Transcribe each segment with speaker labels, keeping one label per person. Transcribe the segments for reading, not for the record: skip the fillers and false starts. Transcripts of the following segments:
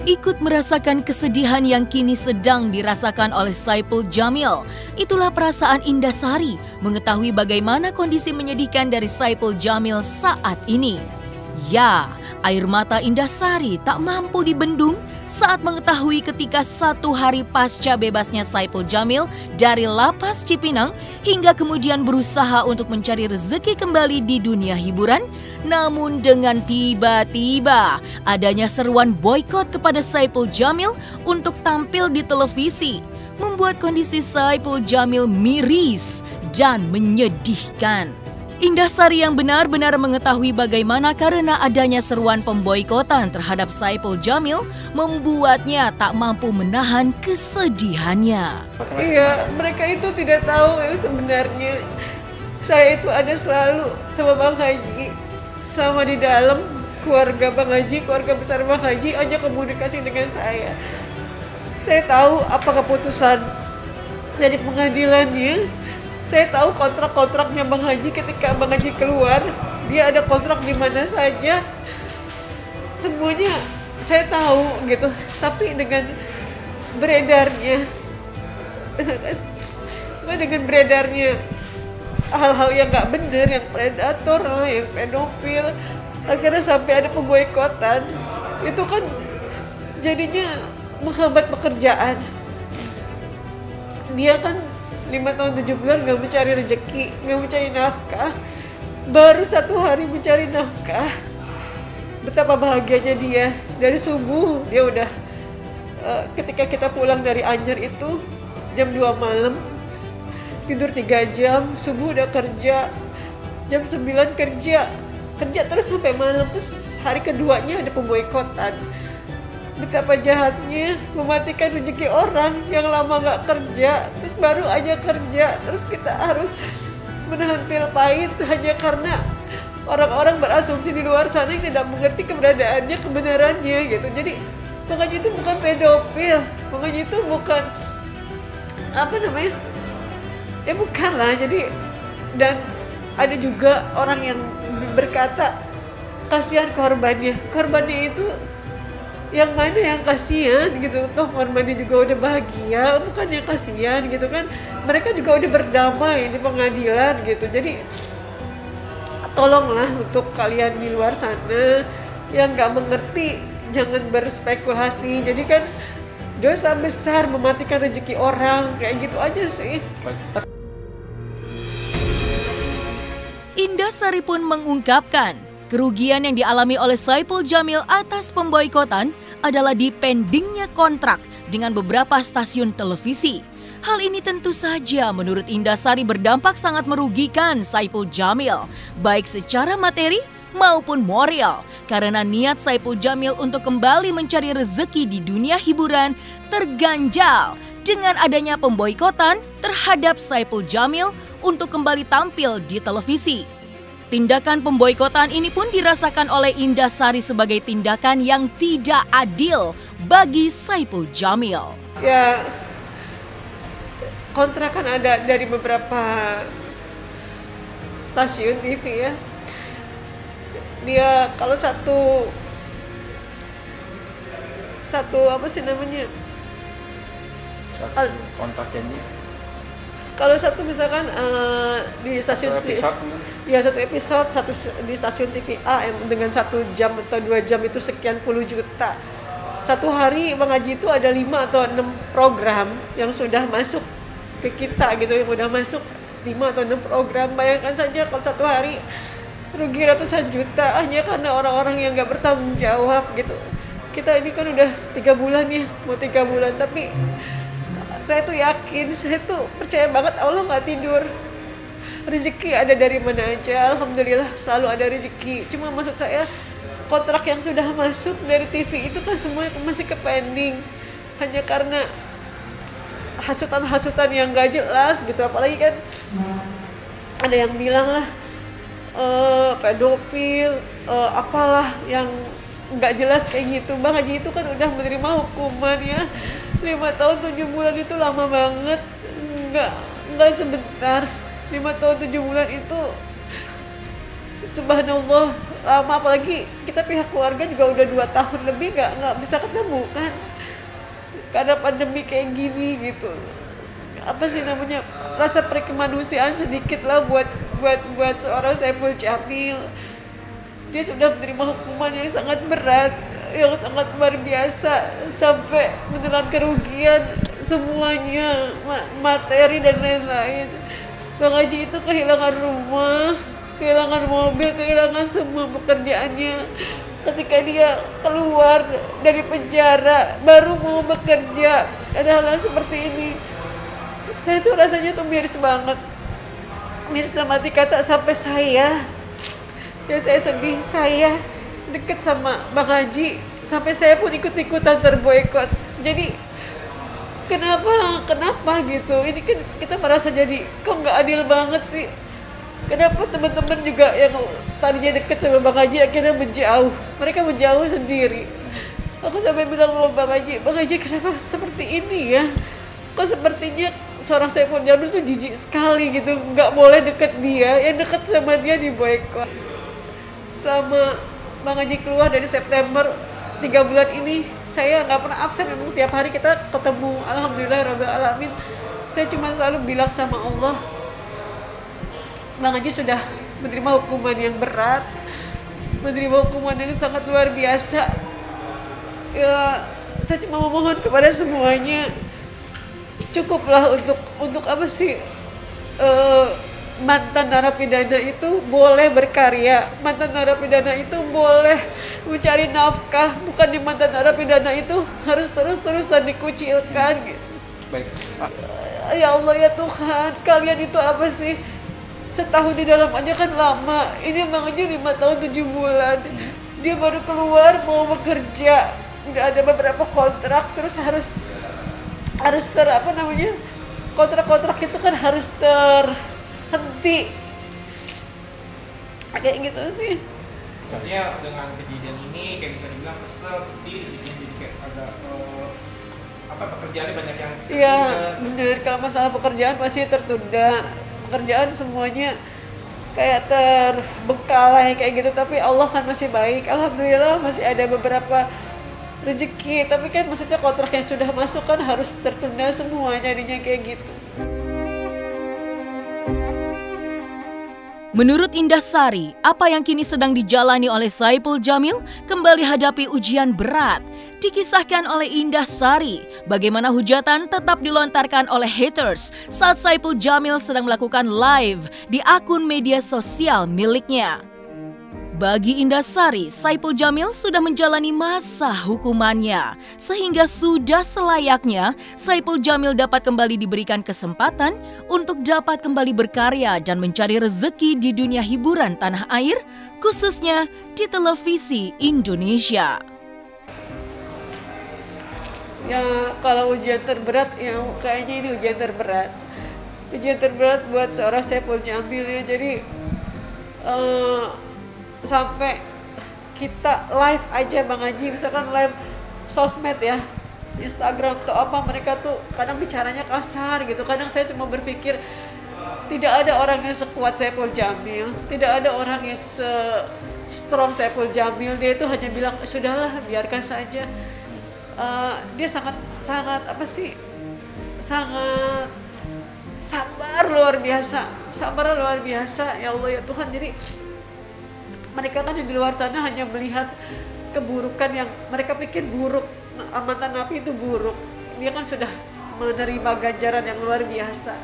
Speaker 1: Ikut merasakan kesedihan yang kini sedang dirasakan oleh Saipul Jamil. Itulah perasaan Indah Sari mengetahui bagaimana kondisi menyedihkan dari Saipul Jamil saat ini. Ya, air mata Indah Sari tak mampu dibendung saat mengetahui ketika 1 hari pasca bebasnya Saipul Jamil dari lapas Cipinang hingga kemudian berusaha untuk mencari rezeki kembali di dunia hiburan. Namun dengan tiba-tiba adanya seruan boikot kepada Saipul Jamil untuk tampil di televisi membuat kondisi Saipul Jamil miris dan menyedihkan. Indah Sari yang benar-benar mengetahui bagaimana karena adanya seruan pemboikotan terhadap Saipul Jamil membuatnya tak mampu menahan kesedihannya.
Speaker 2: Iya, mereka itu tidak tahu sebenarnya saya itu ada selalu sama Bang Haji. Selama di dalam keluarga Bang Haji, keluarga besar Bang Haji aja komunikasi dengan saya. Saya tahu apa keputusan dari pengadilannya. Saya tahu kontrak-kontraknya Bang Haji ketika Bang Haji keluar, dia ada kontrak di mana saja. Semuanya saya tahu gitu. Tapi dengan beredarnya hal-hal yang nggak benar, yang predator, yang pedofil, akhirnya sampai ada pemboikotan, itu kan jadinya menghambat pekerjaan. Dia kan 5 tahun 7 bulan nggak mencari rezeki, nggak mencari nafkah, baru 1 hari mencari nafkah. Betapa bahagianya dia. Dari subuh dia udah ketika kita pulang dari Anyer itu jam 2 malam, tidur 3 jam, subuh udah kerja, jam 9 kerja terus sampai malam. Terus hari keduanya ada pemboikotan. Betapa jahatnya mematikan rezeki orang yang lama nggak kerja, terus baru aja kerja, terus kita harus menahan pil pahit hanya karena orang-orang berasumsi di luar sana yang tidak mengerti keberadaannya, kebenarannya gitu. Jadi makanya itu bukan pedofil, makanya itu bukan ya bukan lah. Jadi dan ada juga orang yang berkata kasihan korbannya itu yang mana yang kasihan gitu. Toh korbannya juga udah bahagia, bukan yang kasihan gitu kan. Mereka juga udah berdamai di pengadilan gitu. Jadi tolonglah untuk kalian di luar sana yang nggak mengerti, jangan berspekulasi. Jadi kan dosa besar mematikan rezeki orang, kayak gitu aja sih.
Speaker 1: Indah Sari pun mengungkapkan kerugian yang dialami oleh Saipul Jamil atas pemboikotan adalah dipendingnya kontrak dengan beberapa stasiun televisi. Hal ini tentu saja menurut Indah Sari berdampak sangat merugikan Saipul Jamil, baik secara materi maupun moral, karena niat Saipul Jamil untuk kembali mencari rezeki di dunia hiburan terganjal dengan adanya pemboikotan terhadap Saipul Jamil untuk kembali tampil di televisi. Tindakan pemboikotan ini pun dirasakan oleh Indah Sari sebagai tindakan yang tidak adil bagi Saipul Jamil.
Speaker 2: Ya, kontrakan ada dari beberapa stasiun TV ya. Dia kalau satu apa sih namanya?
Speaker 3: Kontrak janji.
Speaker 2: Kalau satu misalkan di stasiun satu episode di stasiun TV A dengan 1 jam atau 2 jam itu sekian puluh juta. Satu hari Bang Haji itu ada 5 atau 6 program yang sudah masuk ke kita gitu, yang udah masuk 5 atau 6 program. Bayangkan saja kalau satu hari rugi ratusan juta hanya karena orang-orang yang nggak bertanggung jawab gitu. Kita ini kan udah 3 bulan ya, mau 3 bulan, tapi saya tuh yakin, saya tuh percaya banget Allah nggak tidur. Rezeki ada dari mana aja, alhamdulillah selalu ada rezeki. Cuma maksud saya kontrak yang sudah masuk dari TV itu kan semua masih ke pending hanya karena hasutan-hasutan yang nggak jelas gitu. Apalagi kan ada yang bilang lah pedofil, apalah yang nggak jelas kayak gitu. Bang Haji itu kan udah menerima hukuman ya 5 tahun 7 bulan itu lama banget, nggak sebentar. 5 tahun 7 bulan itu subhanallah lama, apalagi kita pihak keluarga juga udah 2 tahun lebih nggak bisa ketemu kan karena pandemi kayak gini gitu. Apa sih namanya, rasa perkemanusiaan sedikit lah buat seorang Saipul Jamil. Dia sudah menerima hukuman yang sangat berat, yang sangat luar biasa, sampai menelan kerugian semuanya, materi dan lain-lain. Bang Haji itu kehilangan rumah, kehilangan mobil, kehilangan semua pekerjaannya. Ketika dia keluar dari penjara, baru mau bekerja, ada hal seperti ini. Saya tuh rasanya tuh miris banget. Miris dalam arti kata, sampai saya sedih, saya deket sama Bang Haji, sampai saya pun ikut-ikutan terboikot. Jadi kenapa gitu, ini kan kita merasa jadi kok nggak adil banget sih. Kenapa teman-teman juga yang tadinya deket sama Bang Haji akhirnya menjauh, mereka menjauh sendiri. Aku sampai bilang sama Bang Haji kenapa seperti ini ya, kok sepertinya seorang Saipul Jamil tuh jijik sekali gitu, nggak boleh deket dia, yang deket sama dia diboikot. Selama Bang Haji keluar dari September 3 bulan ini, saya nggak pernah absen, memang tiap hari kita ketemu, alhamdulillah rabbil alamin. Saya cuma selalu bilang sama Allah, Bang Haji sudah menerima hukuman yang berat, menerima hukuman yang sangat luar biasa. Ya, saya cuma memohon kepada semuanya, cukuplah untuk apa sih, mantan narapidana itu boleh berkarya, mantan narapidana itu boleh mencari nafkah, bukan di mantan narapidana itu harus terus-terusan dikucilkan.
Speaker 3: Baik.
Speaker 2: Ya Allah ya Tuhan, kalian itu apa sih? Setahun di dalam aja kan lama, ini Bang Haji 5 tahun 7 bulan. Dia baru keluar mau bekerja, udah ada beberapa kontrak, terus harus kontrak-kontrak itu kan harus terhenti kayak gitu sih.
Speaker 3: Artinya dengan kejadian ini kayak bisa dibilang kesel, sedih, jadi kayak ada pekerjaannya banyak yang tertunda.
Speaker 2: Iya bener, kalau masalah pekerjaan pasti tertunda, pekerjaan semuanya kayak terbengkalai kayak gitu, tapi Allah kan masih baik, alhamdulillah masih ada beberapa rezeki, tapi kan maksudnya kontrak yang sudah masuk kan harus tertunda semua, jadinya kayak gitu.
Speaker 1: Menurut Indah Sari, apa yang kini sedang dijalani oleh Saipul Jamil kembali hadapi ujian berat. Dikisahkan oleh Indah Sari, bagaimana hujatan tetap dilontarkan oleh haters saat Saipul Jamil sedang melakukan live di akun media sosial miliknya. Bagi Indah Sari, Saipul Jamil sudah menjalani masa hukumannya, sehingga sudah selayaknya Saipul Jamil dapat kembali diberikan kesempatan untuk dapat kembali berkarya dan mencari rezeki di dunia hiburan tanah air, khususnya di televisi Indonesia.
Speaker 2: Ya kalau ujian terberat, ya kayaknya ini ujian terberat. Ujian terberat buat seorang Saipul Jamil ya, jadi sampai kita live aja Bang Haji, misalkan live sosmed ya, Instagram atau apa, mereka tuh kadang bicaranya kasar gitu. Kadang saya cuma berpikir, tidak ada orang yang sekuat Saipul Jamil, tidak ada orang yang se-strong Saipul Jamil. Dia itu hanya bilang, sudahlah biarkan saja. Dia sangat sabar luar biasa, ya Allah ya Tuhan. Jadi mereka kan di luar sana hanya melihat keburukan yang mereka pikir buruk, mantan napi itu buruk. Dia kan sudah menerima ganjaran yang luar biasa.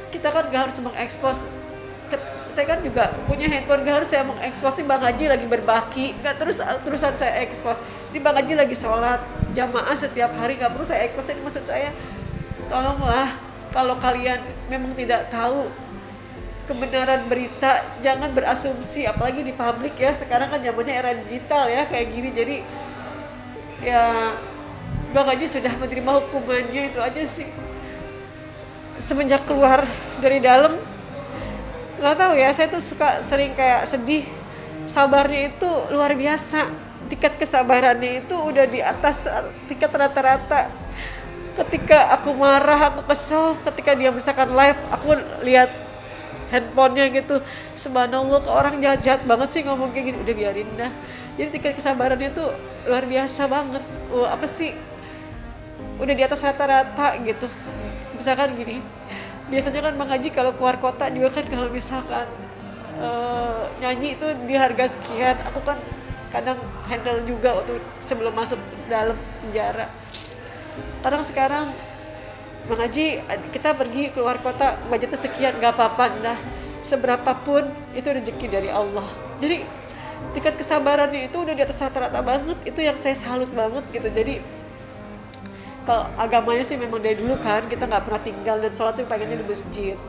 Speaker 2: Kita kan gak harus mengekspos. Saya kan juga punya handphone, gak harus saya mengekspos. Ini Bang Haji lagi berbaki, gak terusan saya ekspos. Ini Bang Haji lagi sholat jamaah setiap hari, gak perlu saya ekspos. Ini maksud saya, tolonglah kalau kalian memang tidak tahu kebenaran berita, jangan berasumsi, apalagi di publik ya. Sekarang kan zamannya era digital ya, kayak gini. Jadi ya Bang Haji sudah menerima hukumannya, itu aja sih. Semenjak keluar dari dalam, nggak tahu ya, saya tuh sering kayak sedih. Sabarnya itu luar biasa, tingkat kesabarannya itu udah di atas tingkat rata-rata. Ketika aku marah, aku kesel, ketika dia misalkan live, aku lihat handphonenya gitu. Subhanallah, ke orang jahat banget sih ngomong kayak gitu, udah biarin dah. Jadi tingkat kesabarannya tuh luar biasa banget. Apa sih, udah di atas rata-rata gitu. Misalkan gini, biasanya kan Bang Haji kalau keluar kota juga kan, kalau misalkan nyanyi itu di harga sekian, aku kan kadang handle juga waktu sebelum masuk dalam penjara. Kadang sekarang Bang Haji, kita pergi keluar kota budgetnya sekian, gak apa-apa dah, seberapapun itu rezeki dari Allah. Jadi tingkat kesabarannya itu udah di atas rata-rata banget, itu yang saya salut banget gitu. Jadi kalau agamanya sih memang dari dulu kan kita nggak pernah tinggal dan sholat itu pengennya di masjid.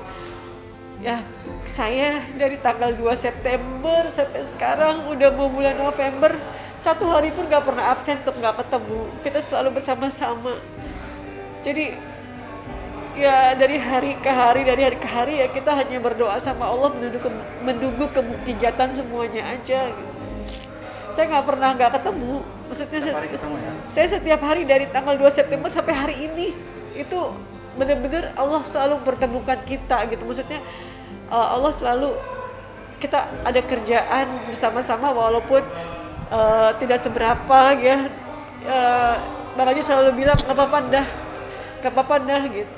Speaker 2: Ya, saya dari tanggal 2 September sampai sekarang udah mau bulan November, satu hari pun gak pernah absen untuk gak ketemu. Kita selalu bersama-sama. Jadi ya dari hari ke hari ya kita hanya berdoa sama Allah, menunggu kemukjizatan semuanya aja gitu. Saya gak pernah gak ketemu. Maksudnya saya setiap hari dari tanggal 2 September sampai hari ini itu benar-benar Allah selalu pertemukan kita gitu. Maksudnya Allah selalu, kita ada kerjaan bersama-sama walaupun tidak seberapa ya. Bang Haji selalu bilang gak apa-apa dah gitu.